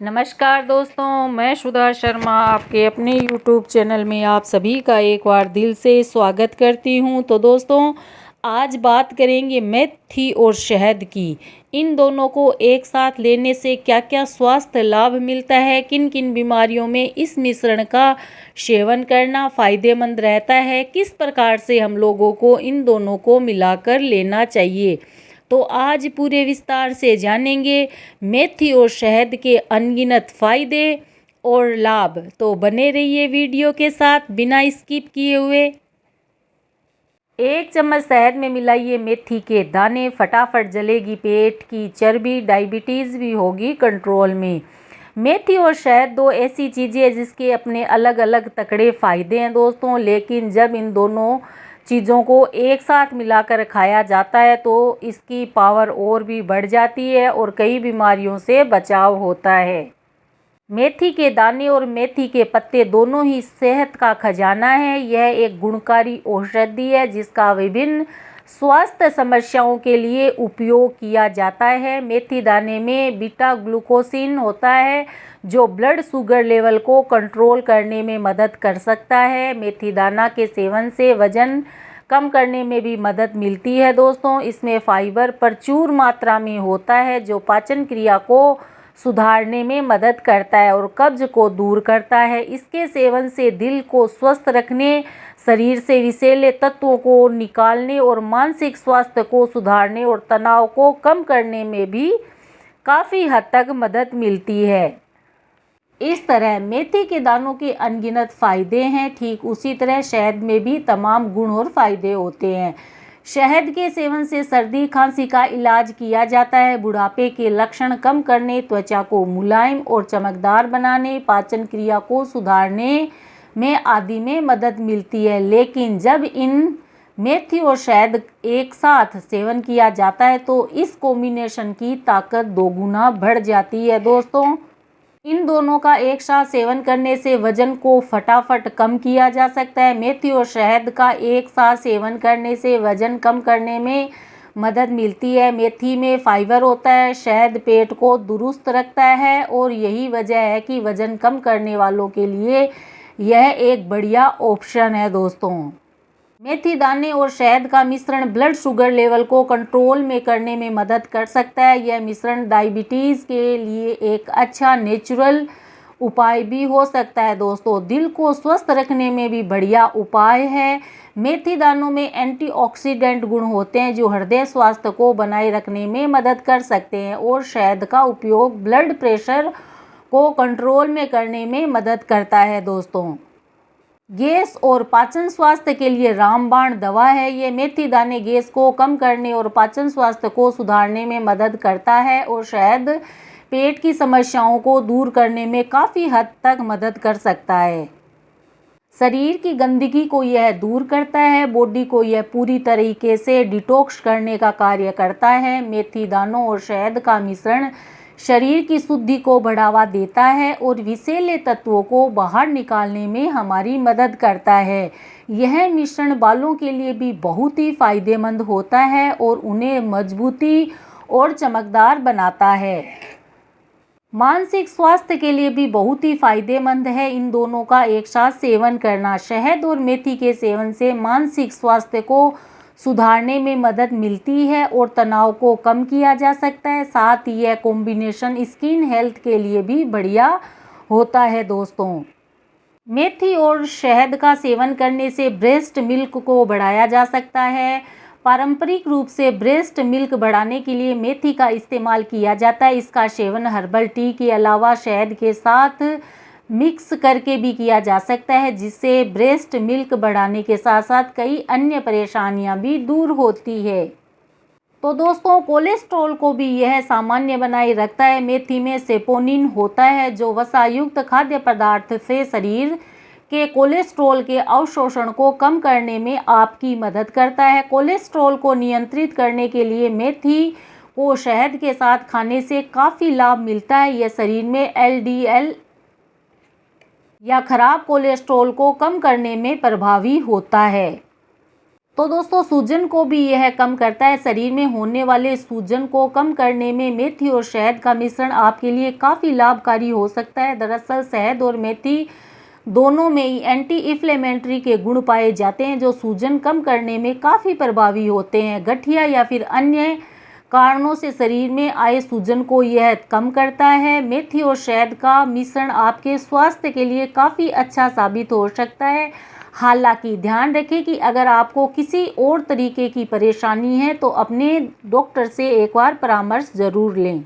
नमस्कार दोस्तों, मैं सुधा शर्मा आपके अपने YouTube चैनल में आप सभी का एक बार दिल से स्वागत करती हूं। तो दोस्तों, आज बात करेंगे मेथी और शहद की। इन दोनों को एक साथ लेने से क्या क्या स्वास्थ्य लाभ मिलता है, किन किन बीमारियों में इस मिश्रण का सेवन करना फ़ायदेमंद रहता है, किस प्रकार से हम लोगों को इन दोनों को मिलाकर लेना चाहिए। तो आज पूरे विस्तार से जानेंगे मेथी और शहद के अनगिनत फायदे और लाभ। तो बने रहिए वीडियो के साथ बिना स्किप किए हुए। 1 चम्मच शहद में मिलाइए मेथी के दाने, फटाफट जलेगी पेट की चर्बी, डायबिटीज़ भी होगी कंट्रोल में। मेथी और शहद दो ऐसी चीज़ें हैं जिसके अपने अलग अलग तगड़े फ़ायदे हैं दोस्तों, लेकिन जब इन दोनों चीज़ों को एक साथ मिलाकर खाया जाता है तो इसकी पावर और भी बढ़ जाती है और कई बीमारियों से बचाव होता है। मेथी के दाने और मेथी के पत्ते दोनों ही सेहत का खजाना है। यह एक गुणकारी औषधि है जिसका विभिन्न स्वास्थ्य समस्याओं के लिए उपयोग किया जाता है। मेथी दाने में बीटा ग्लूकोसिन होता है जो ब्लड शुगर लेवल को कंट्रोल करने में मदद कर सकता है। मेथी दाना के सेवन से वजन कम करने में भी मदद मिलती है दोस्तों। इसमें फाइबर प्रचुर मात्रा में होता है जो पाचन क्रिया को सुधारने में मदद करता है और कब्ज को दूर करता है। इसके सेवन से दिल को स्वस्थ रखने, शरीर से विषैले तत्वों को निकालने और मानसिक स्वास्थ्य को सुधारने और तनाव को कम करने में भी काफ़ी हद तक मदद मिलती है। इस तरह मेथी के दानों के अनगिनत फ़ायदे हैं, ठीक उसी तरह शहद में भी तमाम गुण और फ़ायदे होते हैं। शहद के सेवन से सर्दी खांसी का इलाज किया जाता है, बुढ़ापे के लक्षण कम करने, त्वचा को मुलायम और चमकदार बनाने, पाचन क्रिया को सुधारने में आदि में मदद मिलती है। लेकिन जब इन मेथी और शहद एक साथ सेवन किया जाता है तो इस कॉम्बिनेशन की ताकत दोगुना बढ़ जाती है दोस्तों। इन दोनों का एक साथ सेवन करने से वजन को फटाफट कम किया जा सकता है। मेथी और शहद का एक साथ सेवन करने से वजन कम करने में मदद मिलती है। मेथी में फाइबर होता है, शहद पेट को दुरुस्त रखता है और यही वजह है कि वजन कम करने वालों के लिए यह एक बढ़िया ऑप्शन है दोस्तों। मेथी दाने और शहद का मिश्रण ब्लड शुगर लेवल को कंट्रोल में करने में मदद कर सकता है। यह मिश्रण डायबिटीज़ के लिए एक अच्छा नेचुरल उपाय भी हो सकता है दोस्तों। दिल को स्वस्थ रखने में भी बढ़िया उपाय है। मेथी दानों में एंटीऑक्सीडेंट गुण होते हैं जो हृदय स्वास्थ्य को बनाए रखने में मदद कर सकते हैं और शहद का उपयोग ब्लड प्रेशर को कंट्रोल में करने में मदद करता है दोस्तों। गैस और पाचन स्वास्थ्य के लिए रामबाण दवा है। ये मेथी दाने गैस को कम करने और पाचन स्वास्थ्य को सुधारने में मदद करता है और शहद पेट की समस्याओं को दूर करने में काफ़ी हद तक मदद कर सकता है। शरीर की गंदगी को यह दूर करता है, बॉडी को यह पूरी तरीके से डिटॉक्स करने का कार्य करता है। मेथी दानों और शहद का मिश्रण शरीर की शुद्धि को बढ़ावा देता है और विषैले तत्वों को बाहर निकालने में हमारी मदद करता है। यह मिश्रण बालों के लिए भी बहुत ही फायदेमंद होता है और उन्हें मजबूती और चमकदार बनाता है। मानसिक स्वास्थ्य के लिए भी बहुत ही फायदेमंद है इन दोनों का एक साथ सेवन करना। शहद और मेथी के सेवन से मानसिक स्वास्थ्य को सुधारने में मदद मिलती है और तनाव को कम किया जा सकता है। साथ ही यह कॉम्बिनेशन स्किन हेल्थ के लिए भी बढ़िया होता है दोस्तों। मेथी और शहद का सेवन करने से ब्रेस्ट मिल्क को बढ़ाया जा सकता है। पारंपरिक रूप से ब्रेस्ट मिल्क बढ़ाने के लिए मेथी का इस्तेमाल किया जाता है। इसका सेवन हर्बल टी के अलावा शहद के साथ मिक्स करके भी किया जा सकता है जिससे ब्रेस्ट मिल्क बढ़ाने के साथ साथ कई अन्य परेशानियां भी दूर होती है। तो दोस्तों, कोलेस्ट्रॉल को भी यह सामान्य बनाए रखता है। मेथी में सेपोनिन होता है जो वसायुक्त खाद्य पदार्थ से शरीर के कोलेस्ट्रॉल के अवशोषण को कम करने में आपकी मदद करता है। कोलेस्ट्रॉल को नियंत्रित करने के लिए मेथी को शहद के साथ खाने से काफ़ी लाभ मिलता है। यह शरीर में एलडीएल या खराब कोलेस्ट्रॉल को कम करने में प्रभावी होता है। तो दोस्तों सूजन को भी यह कम करता है। शरीर में होने वाले सूजन को कम करने में मेथी और शहद का मिश्रण आपके लिए काफ़ी लाभकारी हो सकता है। दरअसल शहद और मेथी दोनों में ही एंटी इन्फ्लेमेटरी के गुण पाए जाते हैं जो सूजन कम करने में काफ़ी प्रभावी होते हैं। गठिया या फिर अन्य कारणों से शरीर में आए सूजन को यह कम करता है। मेथी और शहद का मिश्रण आपके स्वास्थ्य के लिए काफ़ी अच्छा साबित हो सकता है। हालांकि ध्यान रखें कि अगर आपको किसी और तरीके की परेशानी है तो अपने डॉक्टर से एक बार परामर्श ज़रूर लें।